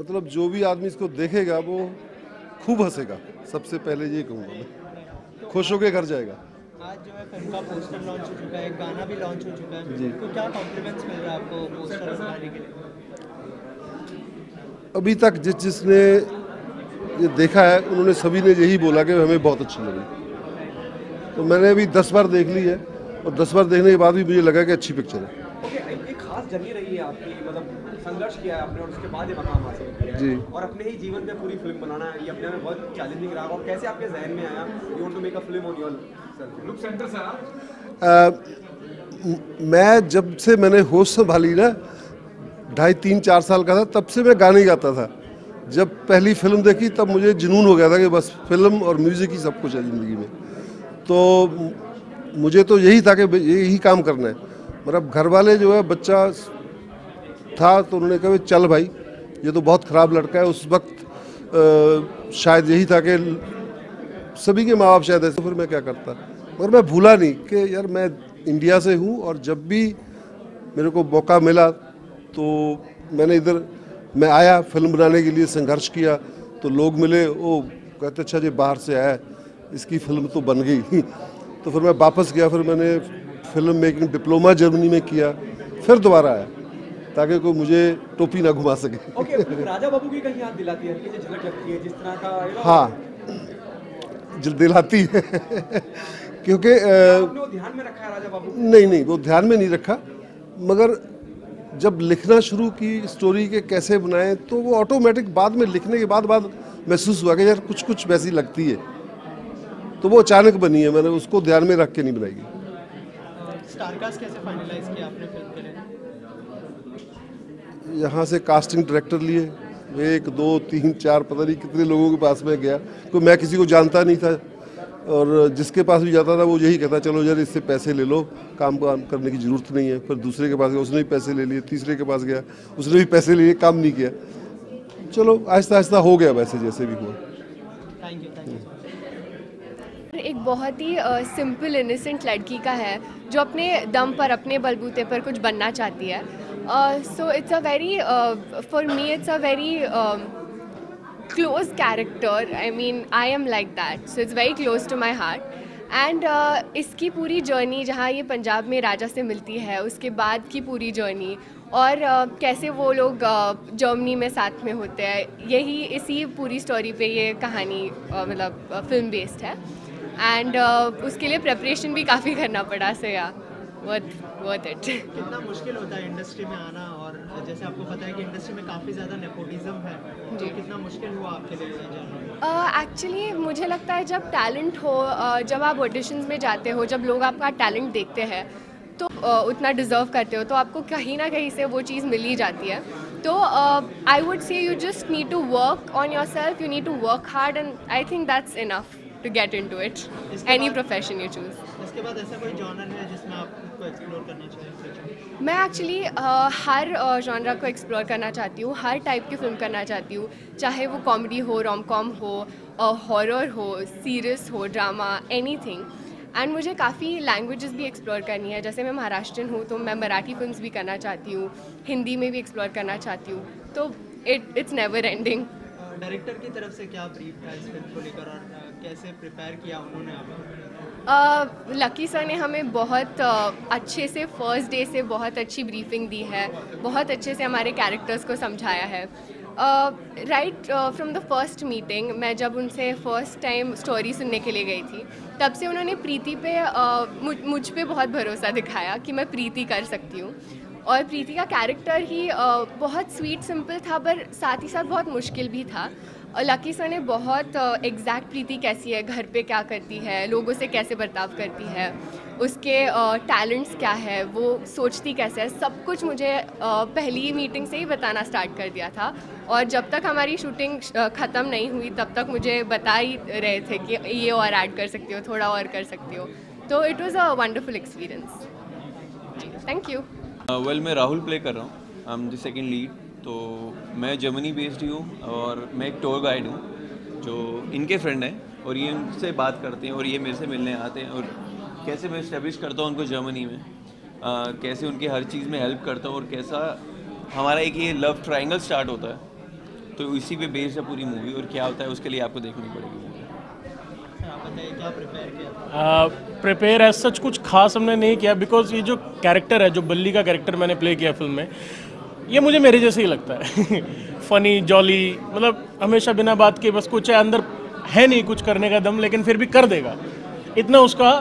मतलब जो भी आदमी इसको देखेगा वो खूब हंसेगा, सबसे पहले ये कहूँगा मैं, खुश होकर घर जाएगा। आज जो है फिल्म का पोस्टर लॉन्च हो चुका है, गाना भी लॉन्च हो चुका है जी। तो क्या कॉम्प्लीमेंट्स मिल रहा है आपको पोस्टर बनाने के लिए? अभी तक जिसने ये देखा है उन्होंने सभी ने यही बोला कि हमें बहुत अच्छी लगी। तो मैंने अभी 10 बार देख ली है और 10 बार देखने के बाद भी मुझे लगा कि अच्छी पिक्चर है। ओके, एक खास जर्नी रही है आपकी, मतलब संघर्ष किया है आपने और उसके बाद ये मकाम हासिल किया है। जी। और अपने ही जीवन पे पूरी फिल्म बनाना ये अपने में बहुत चैलेंजिंग रहा। और कैसे आपके जहन में आया you want to make a film on yourself? Look centre sir, मैं जब से मैंने होश संभाली ना, 2.5, 3, 4 साल का था, तब से मैं गाने गाता था। जब पहली फिल्म देखी तब मुझे जुनून हो गया था कि बस फिल्म और म्यूज़िक ही सब कुछ है ज़िंदगी में। तो मुझे तो यही था कि यही काम करना है। मतलब घर वाले जो है, बच्चा था तो उन्होंने कहा चल भाई, ये तो बहुत ख़राब लड़का है। उस वक्त शायद यही था कि सभी के माँ बाप शायद ऐसे, फिर मैं क्या करता। मगर मैं भूला नहीं कि यार मैं इंडिया से हूँ और जब भी मेरे को मौका मिला तो मैंने मैं आया फिल्म बनाने के लिए, संघर्ष किया। तो लोग मिले, वो कहते अच्छा जी बाहर से आया, इसकी फिल्म तो बन गई। तो फिर मैं वापस गया, फिर मैंने फिल्म मेकिंग डिप्लोमा जर्मनी में किया, फिर दोबारा आया ताकि कोई मुझे टोपी ना घुमा सके। ओके, राजा बाबू की कहीं याद दिलाती है, हल्की सी झलक लगती है जिस तरह का हाँ, दिलाती है। क्योंकि आपने वो ध्यान में रखा है राजा बाबू? नहीं, वो ध्यान में नहीं रखा, मगर जब लिखना शुरू की स्टोरी के कैसे बनाएं तो वो ऑटोमेटिक बाद में लिखने के बाद महसूस हुआ कि यार कुछ वैसी लगती है, तो वो अचानक बनी है। मैंने उसको ध्यान में रख के नहीं बनाई। स्टारकास्ट कैसे फाइनलाइज किया आपने फिल्म के लिए? यहाँ से कास्टिंग डायरेक्टर लिए, 1, 2, 3, 4 पता नहीं कितने लोगों के पास में गया, कोई मैं किसी को जानता नहीं था। और जिसके पास भी जाता था वो यही कहता चलो यार इससे पैसे ले लो, काम करने की ज़रूरत नहीं है। फिर दूसरे के पास गया, उसने भी पैसे ले लिए। तीसरे के पास गया, उसने भी पैसे ले लिए, काम नहीं किया। चलो आहिस्ता आहिस्ता हो गया वैसे जैसे भी हुआ। Thank you. एक बहुत ही सिंपल इनोसेंट लड़की का है जो अपने दम पर, अपने बलबूते पर कुछ बनना चाहती है। So it's a very, for me it's a very close character. I mean, I am like that, so it's very close to my heart. And इसकी पूरी जर्नी जहाँ ये पंजाब में राजा से मिलती है, उसके बाद की पूरी जर्नी और कैसे वो लोग जर्मनी में साथ में होते हैं, यही इसी पूरी स्टोरी पे ये कहानी मतलब फिल्म बेस्ड है। एंड उसके लिए प्रेपरेशन भी काफ़ी करना पड़ा, सो या वर्थ इट। कितना मुश्किल होता है इंडस्ट्री में आना, और जैसे आपको पता है कि इंडस्ट्री में काफ़ी ज़्यादा नेपोटिज्म है, तो कितना मुश्किल हुआ आपके लिए ये जाना? एक्चुअली मुझे लगता है जब टैलेंट हो, जब आप ऑडिशंस में जाते हो, जब लोग आपका टैलेंट देखते हैं तो उतना डिज़र्व करते हो, तो आपको कहीं ना कहीं से वो चीज़ मिल ही जाती है। तो I would say you just need to work on yourself, you need to work hard, and I think that's enough to get into it, any profession you choose. इसके बाद ऐसा कोई जॉनर है जिसमें आप खुद को explore करना चाहें? मैं एक्चुअली हर जॉनरा को एक्सप्लोर करना चाहती हूँ, हर टाइप की फिल्म करना चाहती हूँ, चाहे वो कॉमेडी हो, रोम कॉम हो, हॉरर हो, सीरियस हो, ड्रामा, एनीथिंग। एंड मुझे काफ़ी लैंग्वेजेस भी एक्सप्लोर करनी है। जैसे मैं महाराष्ट्रियन हूँ तो मैं मराठी फिल्म्स भी करना चाहती हूँ, हिंदी में भी एक्सप्लोर करना चाहती हूँ, तो इट्स नेवर एंडिंग। डायरेक्टर की तरफ से क्या ब्रीफ था इस फिल्म को लेकर, और कैसे प्रिपेयर किया उन्होंने आपको? लकी सर ने हमें बहुत अच्छे से फर्स्ट डे से बहुत अच्छी ब्रीफिंग दी है, बहुत अच्छे से हमारे कैरेक्टर्स को समझाया है। Right from the first meeting, मैं जब उनसे फर्स्ट टाइम स्टोरी सुनने के लिए गई थी, तब से उन्होंने प्रीति पे मुझ पे बहुत भरोसा दिखाया कि मैं प्रीति कर सकती हूँ। और प्रीति का कैरेक्टर ही बहुत स्वीट सिंपल था, पर साथ ही साथ बहुत मुश्किल भी था। और लकी सर ने बहुत एग्जैक्ट प्रीति कैसी है, घर पे क्या करती है, लोगों से कैसे बर्ताव करती है, उसके टैलेंट्स क्या है, वो सोचती कैसे है, सब कुछ मुझे पहली मीटिंग से ही बताना स्टार्ट कर दिया था। और जब तक हमारी शूटिंग ख़त्म नहीं हुई तब तक मुझे बता ही रहे थे कि ये और ऐड कर सकती हो, थोड़ा और कर सकती हो। तो it was a wonderful experience. Thank you. Well मैं राहुल प्ले कर रहा हूँ, I am the second lead. तो मैं जर्मनी बेस्ड ही हूँ और मैं एक टूर गाइड हूँ जो इनके फ्रेंड हैं, और ये इनसे बात करते हैं और ये मेरे से मिलने आते हैं, और कैसे मैं इस्टेब्लिश करता हूँ उनको जर्मनी में, कैसे उनकी हर चीज़ में हेल्प करता हूँ, और कैसा हमारा एक ये लव ट्रायंगल स्टार्ट होता है। तो इसी पे बेस्ड है पूरी मूवी, और क्या होता है उसके लिए आपको देखनी पड़ेगी। आप बताइए क्या प्रिपेयर किया? प्रिपेयर एज सच कुछ खास हमने नहीं किया, बिकॉज ये जो कैरेक्टर है, जो बल्ली का कैरेक्टर मैंने प्ले किया फिल्म में, ये मुझे मेरे जैसे ही लगता है। फ़नी, जॉली, मतलब हमेशा बिना बात के बस कुछ है अंदर है नहीं कुछ करने का दम, लेकिन फिर भी कर देगा, इतना उसका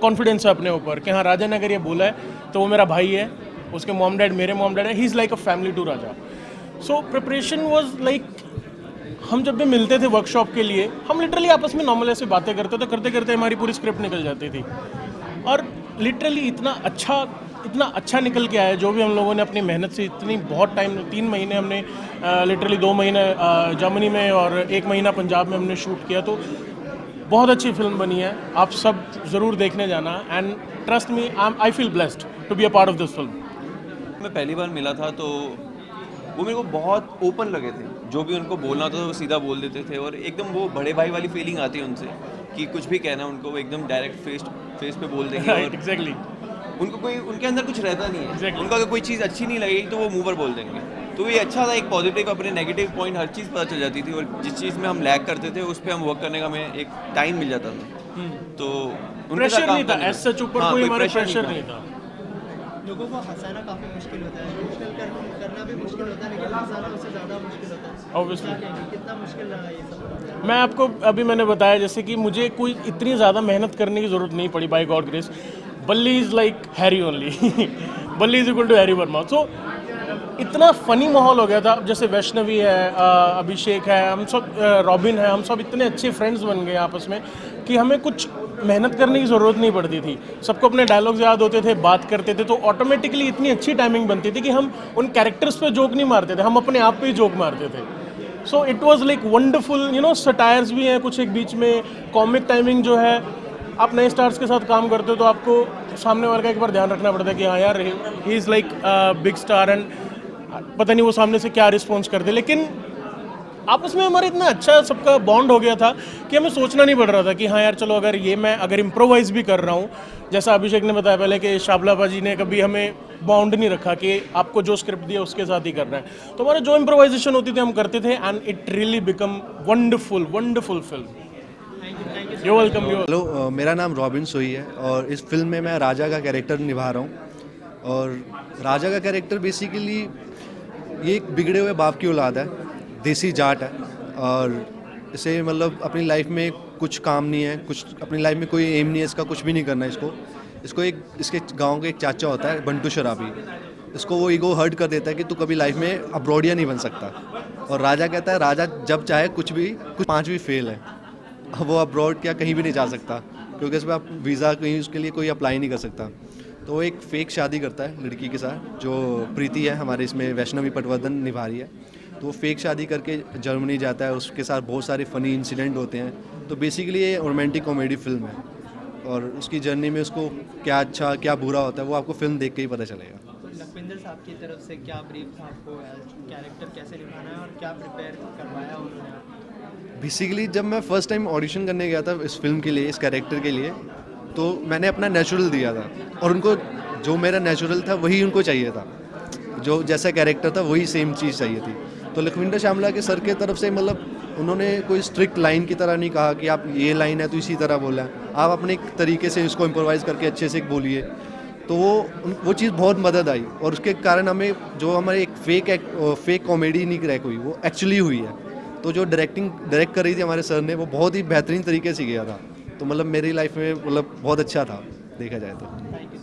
कॉन्फिडेंस है अपने ऊपर कि हाँ राजा ने अगर ये बोला है तो वो मेरा भाई है, उसके मॉम डैड मेरे मॉम डैड है, he is like a family to Raja. So preparation was like, हम जब भी मिलते थे वर्कशॉप के लिए, हम लिटरली आपस में नॉर्मल ऐसे बातें करते थे, करते करते हमारी पूरी स्क्रिप्ट निकल जाती थी, और लिटरली इतना अच्छा निकल के आया। जो भी हम लोगों ने अपनी मेहनत से इतनी बहुत टाइम, 3 महीने हमने लिटरली 2 महीने जर्मनी में और 1 महीना पंजाब में हमने शूट किया, तो बहुत अच्छी फिल्म बनी है। आप सब ज़रूर देखने जाना, and trust me, I feel blessed to be a part of this film. मैं पहली बार मिला था तो वो मेरे को बहुत ओपन लगे थे, जो भी उनको बोलना होता था वो सीधा बोल देते थे, और एकदम वो बड़े भाई वाली फीलिंग आती है उनसे कि कुछ भी कहना उनको वो एकदम डायरेक्ट फेस पे बोल देंगे। और एग्जैक्टली उनको कोई, उनके अंदर कुछ रहता नहीं है। Exactly. उनको अगर कोई चीज़ अच्छी नहीं लगेगी तो वो मुंह पर बोल देंगे। तो ये अच्छा था, एक पॉजिटिव, अपने नेगेटिव पॉइंट हर चीज़ पता चल जाती थी, और जिस चीज़ में हम लैग करते थे उस पर हम वर्क करने का हमें एक टाइम मिल जाता था। तो प्रेशर नहीं था एज सच, ऊपर कोई हमारा प्रेशर नहीं था। लोगों को हंसाना काफ़ी मुश्किल होता है, करना भी मुश्किल होता है, लेकिन हंसाना उससे ज़्यादा मुश्किल होता है। Obviously. कितना मुश्किल रहा ये सब? मैं आपको अभी मैंने बताया जैसे कि मुझे कोई इतनी ज़्यादा मेहनत करने की ज़रूरत नहीं पड़ी, by God grace. Balli is like Harry only. Balli is equal to Harry Varma. So इतना फ़नी माहौल हो गया था। अब जैसे वैष्णवी है, अभिषेक है, हम सब, रॉबिन है, हम सब इतने अच्छे फ्रेंड्स बन गए आपस में कि हमें कुछ मेहनत करने की ज़रूरत नहीं पड़ती थी। सबको अपने डायलॉग्स याद होते थे, बात करते थे, तो ऑटोमेटिकली इतनी अच्छी टाइमिंग बनती थी कि हम उन कैरेक्टर्स पे जोक नहीं मारते थे, हम अपने आप पे ही जोक मारते थे। So it was like wonderful, you know. Satires भी हैं कुछ एक बीच में, कॉमिक टाइमिंग जो है। आप नए स्टार्स के साथ काम करते हो तो आपको सामने वाले का एक बार ध्यान रखना पड़ता है कि हाँ यार, ही is like big star, and पता नहीं वो सामने से क्या रिस्पॉन्स करते। लेकिन आपस में हमारा इतना अच्छा सबका बॉन्ड हो गया था कि हमें सोचना नहीं पड़ रहा था कि हाँ यार चलो, अगर इम्प्रोवाइज भी कर रहा हूँ, जैसा अभिषेक ने बताया पहले कि शाबला जी ने कभी हमें बाउंड नहीं रखा कि आपको जो स्क्रिप्ट दिया उसके साथ ही करना है। तो हमारा जो इम्प्रोवाइजेशन होती थी हम करते थे, and it really become wonderful film. You welcome. Hello, मेरा नाम रॉबिन सोई है और इस फिल्म में मैं राजा का कैरेक्टर निभा रहा हूँ। और राजा का कैरेक्टर बेसिकली ये एक बिगड़े हुए बाप की औलाद है, देसी जाट है, और इसे मतलब अपनी लाइफ में कुछ काम नहीं है, कुछ अपनी लाइफ में कोई एम नहीं है, इसका कुछ भी नहीं करना है इसको एक इसके गांव के एक चाचा होता है बंटू शराबी, इसको वो ईगो हर्ट कर देता है कि तू कभी लाइफ में अब्रॉडिया नहीं बन सकता। और राजा कहता है राजा जब चाहे कुछ 5वीं फेल है, वो अब्रॉड क्या कहीं भी नहीं जा सकता, क्योंकि इसमें आप वीज़ा कहीं उसके लिए कोई अप्लाई नहीं कर सकता। तो वो एक फ़ेक शादी करता है लड़की के साथ, जो प्रीति है हमारे इसमें वैष्णवी पटवर्धन निभा रही है। तो वो फेक शादी करके जर्मनी जाता है, उसके साथ बहुत सारे फ़नी इंसिडेंट होते हैं। तो बेसिकली ये रोमांटिक कॉमेडी फिल्म है, और उसकी जर्नी में उसको क्या अच्छा क्या बुरा होता है वो आपको फिल्म देख के ही पता चलेगा। लखविंदर साहब की तरफ से क्या ब्रीफ था आपको, कैरेक्टर कैसे निभाना है और क्या प्रिपेयर करवाया उन्होंने? बेसिकली जब मैं फ़र्स्ट टाइम ऑडिशन करने गया था इस फिल्म के लिए, इस कैरेक्टर के लिए, तो मैंने अपना नेचुरल दिया था, और उनको जो मेरा नेचुरल था वही उनको चाहिए था, जो जैसा कैरेक्टर था वही सेम चीज़ चाहिए थी। तो लखविंदर श्यामला के सर के तरफ से मतलब उन्होंने कोई स्ट्रिक्ट लाइन की तरह नहीं कहा कि आप ये लाइन है तो इसी तरह बोला, आप अपने एक तरीके से इसको इम्प्रोवाइज़ करके अच्छे से बोलिए। तो वो चीज़ बहुत मदद आई, और उसके कारण हमें जो हमारे एक फेक कॉमेडी नहीं रह कोई, वो एक्चुअली हुई है। तो जो डायरेक्ट कर रही थी हमारे सर ने, वो बहुत ही बेहतरीन तरीके से किया था। तो मतलब मेरी लाइफ में मतलब बहुत अच्छा था देखा जाए तो।